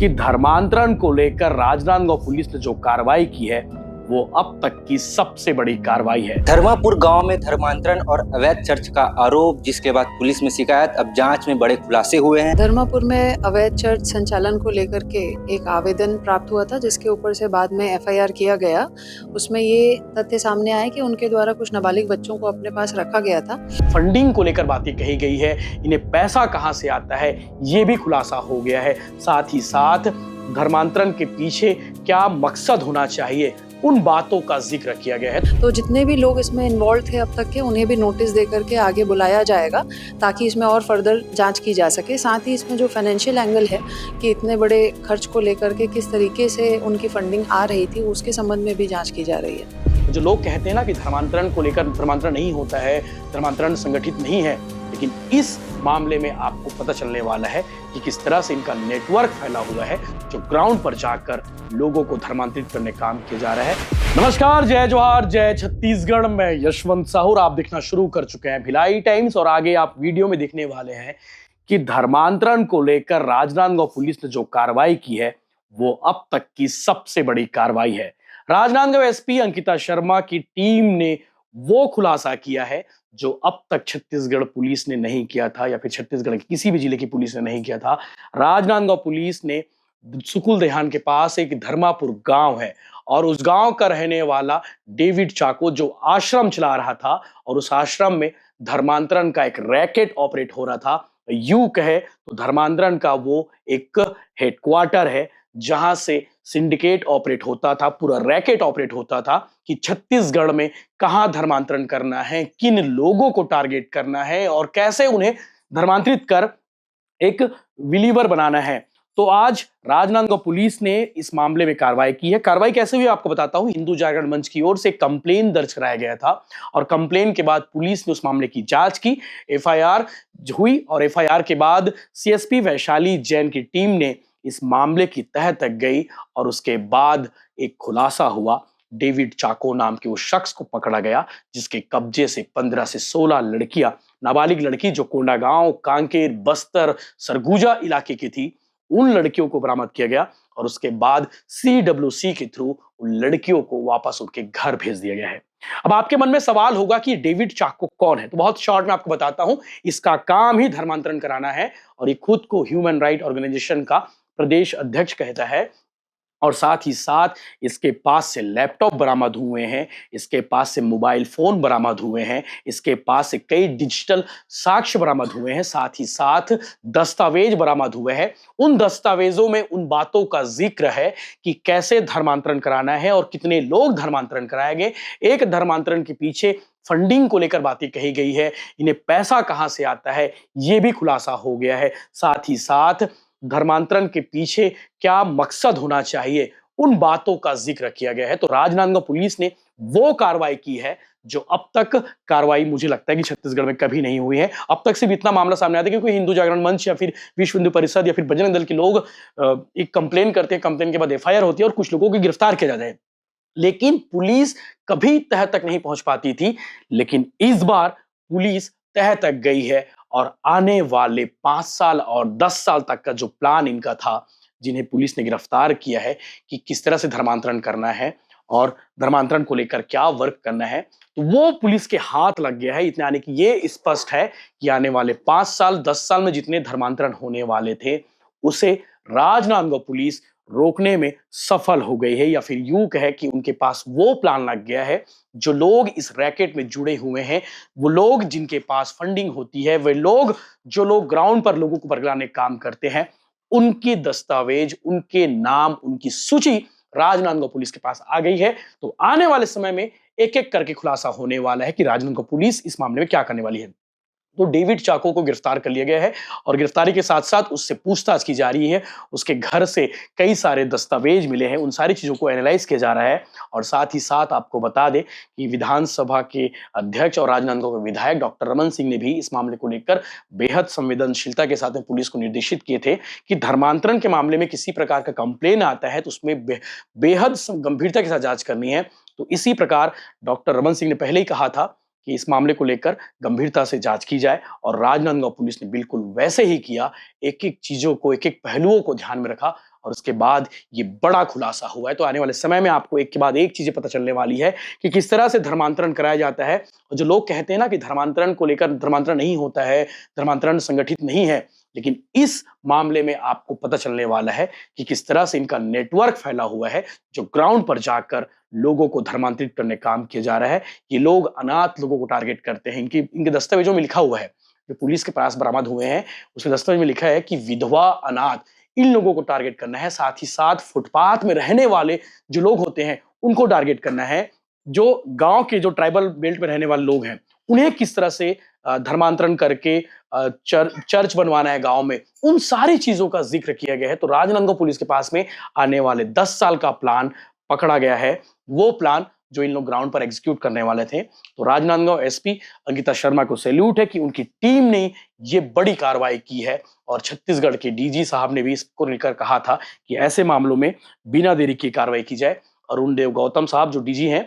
कि धर्मांतरण को लेकर राजनांदगांव पुलिस ने जो कार्रवाई की है वो अब तक की सबसे बड़ी कार्रवाई है। धर्मापुर गांव में धर्मांतरण और अवैध चर्च का आरोप, जिसके बाद पुलिस में शिकायत, अब जांच में बड़े खुलासे हुए हैं। धर्मापुर में अवैध चर्च संचालन को लेकर के एक आवेदन प्राप्त हुआ था, जिसके ऊपर से बाद में एफआईआर किया गया। उसमें ये तथ्य सामने आए कि उनके द्वारा कुछ नाबालिग बच्चों को अपने पास रखा गया था। फंडिंग को लेकर बातें कही गई है, इन्हें पैसा कहां से आता है ये भी खुलासा हो गया है। साथ ही साथ धर्मांतरण के पीछे क्या मकसद होना चाहिए उन बातों का जिक्र किया गया है। तो जितने भी लोग इसमें इन्वॉल्व थे अब तक के, उन्हें भी नोटिस दे करके आगे बुलाया जाएगा ताकि इसमें और फर्दर जांच की जा सके। साथ ही इसमें जो फाइनेंशियल एंगल है कि इतने बड़े खर्च को लेकर के किस तरीके से उनकी फंडिंग आ रही थी, उसके संबंध में भी जांच की जा रही है। जो लोग कहते हैं ना कि धर्मांतरण को लेकर धर्मांतरण नहीं होता है, धर्मांतरण संगठित नहीं है, लेकिन इस मामले में आपको पता चलने वाला है कि किस तरह से इनका नेटवर्क फैला हुआ है जो ग्राउंड पर जाकर लोगों को धर्मांतरित करने का काम किया जा रहा है। नमस्कार, जय जोहार, जय छत्तीसगढ़। मैं यशवंत साहू, आप देखना शुरू कर चुके हैं भिलाई टाइम्स और आगे आप वीडियो में देखने वाले हैं कि धर्मांतरण को लेकर राजनांदगांव पुलिस ने जो कार्रवाई की है वो अब तक की सबसे बड़ी कार्रवाई है। राजनांदगांव एसपी अंकिता शर्मा की टीम ने वो खुलासा किया है जो अब तक छत्तीसगढ़ पुलिस ने नहीं किया था, या फिर छत्तीसगढ़ के किसी भी जिले की पुलिस ने नहीं किया था। राजनांदगांव पुलिस ने सुकुल देहान के पास एक धर्मापुर गांव है और उस गांव का रहने वाला डेविड चाको जो आश्रम चला रहा था, और उस आश्रम में धर्मांतरण का एक रैकेट ऑपरेट हो रहा था। यूं कहे तो धर्मांतरण का वो एक हेडक्वार्टर है जहां से सिंडिकेट ऑपरेट होता था, पूरा रैकेट ऑपरेट होता था कि छत्तीसगढ़ में कहां धर्मांतरण करना है, किन लोगों को टारगेट करना है और कैसे उन्हें धर्मांतरित कर एक बिलीवर बनाना है। तो आज राजनांदगांव पुलिस ने इस मामले में कार्रवाई की है। कार्रवाई कैसे हुई आपको बताता हूं। हिंदू जागरण मंच की ओर से कंप्लेन दर्ज कराया गया था और कंप्लेन के बाद पुलिस ने उस मामले की जांच की, एफआईआर हुई और एफआईआर के बाद सीएसपी वैशाली जैन की टीम ने इस मामले की तह तक गई और उसके बाद एक खुलासा हुआ। डेविड चाको नाम के उस शख्स को पकड़ा गया जिसके कब्जे से 15 से 16 लड़कियां, नाबालिग लड़की जो कोंडागांव, कांकेर, बस्तर, सरगुजा इलाके की थी, उन लड़कियों को बरामद किया गया और उसके बाद सीडब्ल्यूसी के थ्रू उन लड़कियों को वापस उनके घर भेज दिया गया है। अब आपके मन में सवाल होगा कि डेविड चाको कौन है, तो बहुत शॉर्ट में आपको बताता हूं। इसका काम ही धर्मांतरण कराना है और ये खुद को ह्यूमन राइट ऑर्गेनाइजेशन का प्रदेश अध्यक्ष कहता है। और साथ ही साथ इसके पास से लैपटॉप बरामद हुए हैं, इसके पास से मोबाइल फोन बरामद हुए हैं, इसके पास से कई डिजिटल साक्ष्य बरामद हुए हैं, साथ ही साथ दस्तावेज बरामद हुए हैं। उन दस्तावेजों में उन बातों का जिक्र है कि कैसे धर्मांतरण कराना है और कितने लोग धर्मांतरण कराएंगे। एक धर्मांतरण के पीछे फंडिंग को लेकर बातें कही गई है, इन्हें पैसा कहां से आता है यह भी खुलासा हो गया है। साथ ही साथ धर्मांतरण के पीछे क्या मकसद होना चाहिए उन बातों का जिक्र किया गया है। तो राजनांदगांव पुलिस ने वो कार्रवाई की है जो अब तक कार्रवाई मुझे लगता है कि छत्तीसगढ़ में कभी नहीं हुई है। अब तक सिर्फ इतना मामला सामने आता है क्योंकि हिंदू जागरण मंच या फिर विश्व हिंदू परिषद या फिर बजरंग दल के लोग एक कंप्लेन करते हैं, कंप्लेन के बाद एफआईआर होती है और कुछ लोगों को गिरफ्तार किया जाता है, लेकिन पुलिस कभी तह तक नहीं पहुंच पाती थी। लेकिन इस बार पुलिस तह तक गई है और आने वाले 5 साल और 10 साल तक का जो प्लान इनका था, जिन्हें पुलिस ने गिरफ्तार किया है कि किस तरह से धर्मांतरण करना है और धर्मांतरण को लेकर क्या वर्क करना है, तो वो पुलिस के हाथ लग गया है। इतने आने की ये स्पष्ट है कि आने वाले 5 साल 10 साल में जितने धर्मांतरण होने वाले थे उसे राजनांदगांव पुलिस रोकने में सफल हो गई है, या फिर यूं कहे कि उनके पास वो प्लान लग गया है। जो लोग इस रैकेट में जुड़े हुए हैं, वो लोग जिनके पास फंडिंग होती है, वे लोग जो लोग ग्राउंड पर लोगों को बरगलाने काम करते हैं, उनके दस्तावेज, उनके नाम, उनकी सूची राजनांदगांव पुलिस के पास आ गई है। तो आने वाले समय में एक एक करके खुलासा होने वाला है कि राजनांदगांव पुलिस इस मामले में क्या करने वाली है। तो डेविड चाको को गिरफ्तार कर लिया गया है और गिरफ्तारी के साथ साथ उससे पूछताछ की जा रही है। उसके घर से कई सारे दस्तावेज मिले हैं, उन सारी चीजों को एनालाइज किया जा रहा है। और साथ ही साथ आपको बता दें कि विधानसभा के अध्यक्ष और राजनांदगांव के विधायक डॉक्टर रमन सिंह ने भी इस मामले को लेकर बेहद संवेदनशीलता के साथ में पुलिस को निर्देशित किए थे कि धर्मांतरण के मामले में किसी प्रकार का कंप्लेन आता है तो उसमें बेहद गंभीरता के साथ जांच करनी है। तो इसी प्रकार डॉक्टर रमन सिंह ने पहले ही कहा था कि इस मामले को लेकर गंभीरता से जांच की जाए, और राजनांदगांव पुलिस ने बिल्कुल वैसे ही किया। एक एक चीजों को, एक एक पहलुओं को ध्यान में रखा और उसके बाद ये बड़ा खुलासा हुआ है। तो आने वाले समय में आपको एक के बाद एक चीजें पता चलने वाली है कि किस तरह से धर्मांतरण कराया जाता है। और जो लोग कहते हैं ना कि धर्मांतरण को लेकर धर्मांतरण नहीं होता है, धर्मांतरण संगठित नहीं है, लेकिन इस मामले में आपको पता चलने वाला है कि किस तरह से इनका नेटवर्क फैला हुआ है, जो ग्राउंड पर जाकर लोगों को धर्मांतरित करने का काम किया जा रहा है। ये लोग अनाथ लोगों को टारगेट करते हैं। इनके दस्तावेजों में लिखा हुआ है, जो पुलिस के पास बरामद हुए हैं, उसके दस्तावेज में लिखा है कि विधवा, अनाथ, इन लोगों को टारगेट करना है। साथ ही साथ फुटपाथ में रहने वाले जो लोग होते हैं, उनको टारगेट करना है। जो गांव के जो ट्राइबल बेल्ट में रहने वाले लोग हैं, उन्हें किस तरह से धर्मांतरण करके चर्च बनवाना है गांव में, उन सारी चीजों का जिक्र किया गया है। तो राजनांदगांव पुलिस के पास में आने वाले 10 साल का प्लान पकड़ा गया है, वो प्लान जो इन लोग ग्राउंड पर एग्जीक्यूट करने वाले थे। तो राजनांदगांव एसपी अंकिता शर्मा को सैल्यूट है कि उनकी टीम ने ये बड़ी कार्रवाई की है। और छत्तीसगढ़ के डीजी साहब ने भी इसको लेकर कहा था कि ऐसे मामलों में बिना देरी की कार्रवाई की जाए। अरुण देव गौतम साहब जो डीजी हैं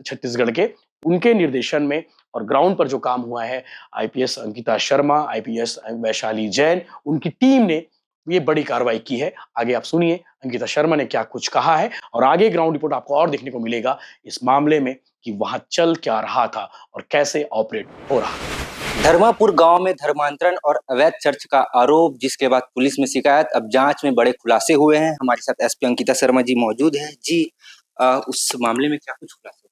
छत्तीसगढ़ के, उनके निर्देशन में और ग्राउंड पर जो काम हुआ है, आईपीएस अंकिता शर्मा, आईपीएस वैशाली जैन, उनकी टीम ने ये बड़ी कार्रवाई की है। आगे आप सुनिए अंकिता शर्मा ने क्या कुछ कहा है, और आगे ग्राउंड रिपोर्ट आपको और देखने को मिलेगा इस मामले में कि वहां चल क्या रहा था और कैसे ऑपरेट हो रहा था। धर्मापुर गांव में धर्मांतरण और अवैध चर्च का आरोप, जिसके बाद पुलिस में शिकायत, अब जांच में बड़े खुलासे हुए हैं। हमारे साथ एसपी अंकिता शर्मा जी मौजूद हैं। जी, उस मामले में क्या कुछ खुलासे?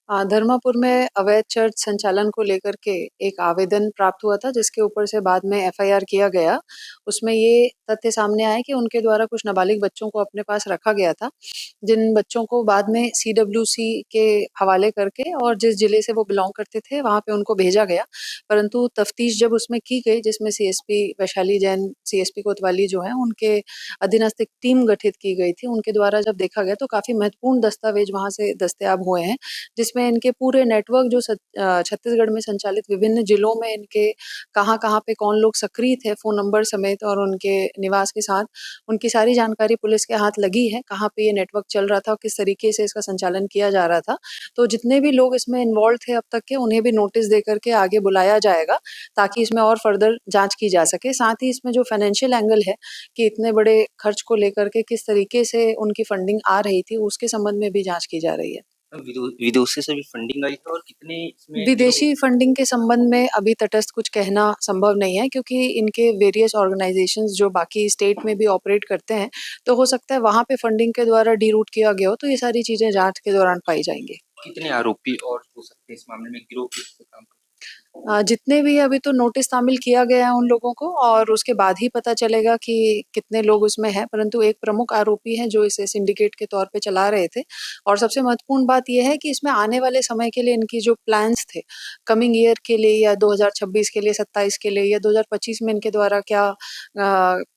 धर्मापुर में अवैध चर्च संचालन को लेकर के एक आवेदन प्राप्त हुआ था, जिसके ऊपर से बाद में एफआईआर किया गया। उसमें ये तथ्य सामने आया कि उनके द्वारा कुछ नाबालिग बच्चों को अपने पास रखा गया था, जिन बच्चों को बाद में सीडब्ल्यूसी के हवाले करके और जिस जिले से वो बिलोंग करते थे वहाँ पे उनको भेजा गया। परंतु तफ्तीश जब उसमें की गई, जिसमें सीएसपी वैशाली जैन, सीएसपी कोतवाली जो है, उनके अधीनस्थ एक टीम गठित की गई थी। उनके द्वारा जब देखा गया तो काफ़ी महत्वपूर्ण दस्तावेज वहाँ से दस्तयाब हुए हैं, जिसमें इनके पूरे नेटवर्क जो छत्तीसगढ़ में संचालित विभिन्न जिलों में इनके कहाँ-कहाँ पे कौन लोग सक्रिय थे, फ़ोन नंबर समेत और उनके निवास के साथ, उनकी सारी जानकारी पुलिस के हाथ लगी है। कहाँ पे ये नेटवर्क चल रहा था और किस तरीके से इसका संचालन किया जा रहा था। तो जितने भी लोग इसमें इन्वॉल्व थे अब तक के, उन्हें भी नोटिस दे करके आगे बुलाया जाएगा, ताकि इसमें और फर्दर जाँच की जा सके। साथ ही इसमें जो फाइनेंशियल एंगल है कि इतने बड़े खर्च को लेकर के किस तरीके से उनकी फंडिंग आ रही थी, उसके संबंध में भी जाँच की जा रही है। विदेशी से भी फंडिंग आई है और कितने इसमें विदेशी फंडिंग के संबंध में अभी तटस्थ कुछ कहना संभव नहीं है, क्योंकि इनके वेरियस ऑर्गेनाइजेशंस जो बाकी स्टेट में भी ऑपरेट करते हैं, तो हो सकता है वहाँ पे फंडिंग के द्वारा डीरूट किया गया हो। तो ये सारी चीजें जांच के दौरान पाई जाएंगी। कितने आरोपी और हो सकते हैं इस मामले में, गिरोह किस पे काम? जितने भी अभी तो नोटिस शामिल किया गया है उन लोगों को, और उसके बाद ही पता चलेगा कि कितने लोग उसमें हैं। परंतु एक प्रमुख आरोपी हैं जो इसे सिंडिकेट के तौर पे चला रहे थे। और सबसे महत्वपूर्ण बात यह है कि इसमें आने वाले समय के लिए इनकी जो प्लान्स थे, कमिंग ईयर के लिए या 2026 के लिए, 27 के लिए या 2025 में इनके द्वारा क्या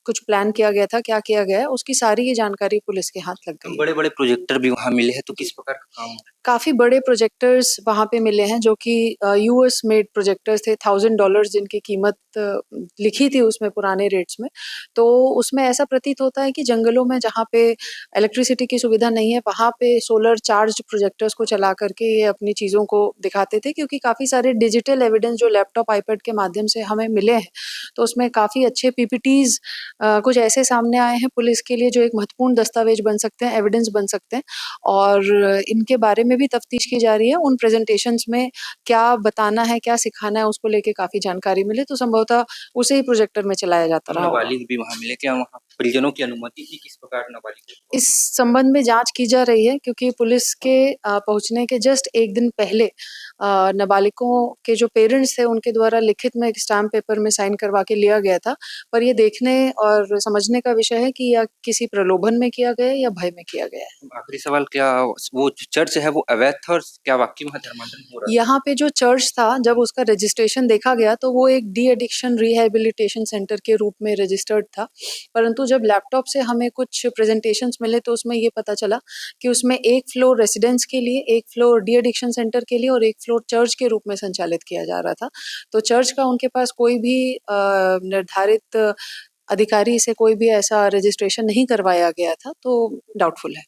कुछ प्लान किया गया था, क्या किया गया है, उसकी सारी ये जानकारी पुलिस के हाथ लग गई है। बड़े-बड़े प्रोजेक्टर भी वहाँ मिले हैं, तो किस प्रकार का काम? काफ़ी बड़े प्रोजेक्टर्स वहाँ पे मिले हैं, जो कि यूएस मेड प्रोजेक्टर्स थे, $1000 जिनकी कीमत लिखी थी उसमें पुराने रेट्स में। तो उसमें ऐसा प्रतीत होता है कि जंगलों में जहाँ पे इलेक्ट्रिसिटी की सुविधा नहीं है, वहाँ पे सोलर चार्ज्ड प्रोजेक्टर्स को चला करके ये अपनी चीज़ों को दिखाते थे, क्योंकि काफ़ी सारे डिजिटल एविडेंस जो लैपटॉप, आईपैड के माध्यम से हमें मिले हैं, तो उसमें काफ़ी अच्छे पीपीटीज़ कुछ ऐसे सामने आए हैं पुलिस के लिए, जो एक महत्वपूर्ण दस्तावेज बन सकते हैं, एविडेंस बन सकते हैं। और इनके बारे में भी तफ्तीश की जा रही है। उन प्रेजेंटेशंस में क्या बताना है, क्या सिखाना है, उसको लेके काफ़ी जानकारी मिले तो संभवतः उसे ही प्रोजेक्टर में चलाया जाता रहा होगा। नाबालिग भी वहाँ मिले क्या? वहाँ परिजनों की अनुमति थी? किस प्रकार नाबालिग को? इस संबंध में जांच की जा रही है, क्योंकि पुलिस के पहुंचने के जस्ट एक दिन पहले नाबालिगों के जो पेरेंट्स थे, उनके द्वारा लिखित में एक स्टैम्प पेपर में साइन करवा के लिया गया था। पर ये देखने और समझने का विषय है कि यह किसी प्रलोभन में किया गया है या भय में किया गया है। आखिरी सवाल, क्या वो जो चर्च है वो अवैध था और क्या वाकई वहाँ धर्मांतरण हो रहा है? यहाँ पे जो चर्च था, जब उसका रजिस्ट्रेशन देखा गया तो वो एक डी एडिक्शन रिहैबिलिटेशन सेंटर के रूप में रजिस्टर्ड था। परंतु जब लैपटॉप से हमें कुछ प्रेजेंटेशंस मिले तो उसमें ये पता चला कि उसमें एक फ्लोर रेसिडेंस के लिए, एक फ्लोर डी एडिक्शन सेंटर के लिए और एक फ्लोर चर्च के रूप में संचालित किया जा रहा था। तो चर्च का उनके पास कोई भी निर्धारित अधिकारी से कोई भी ऐसा रजिस्ट्रेशन नहीं करवाया गया था, तो डाउटफुल है।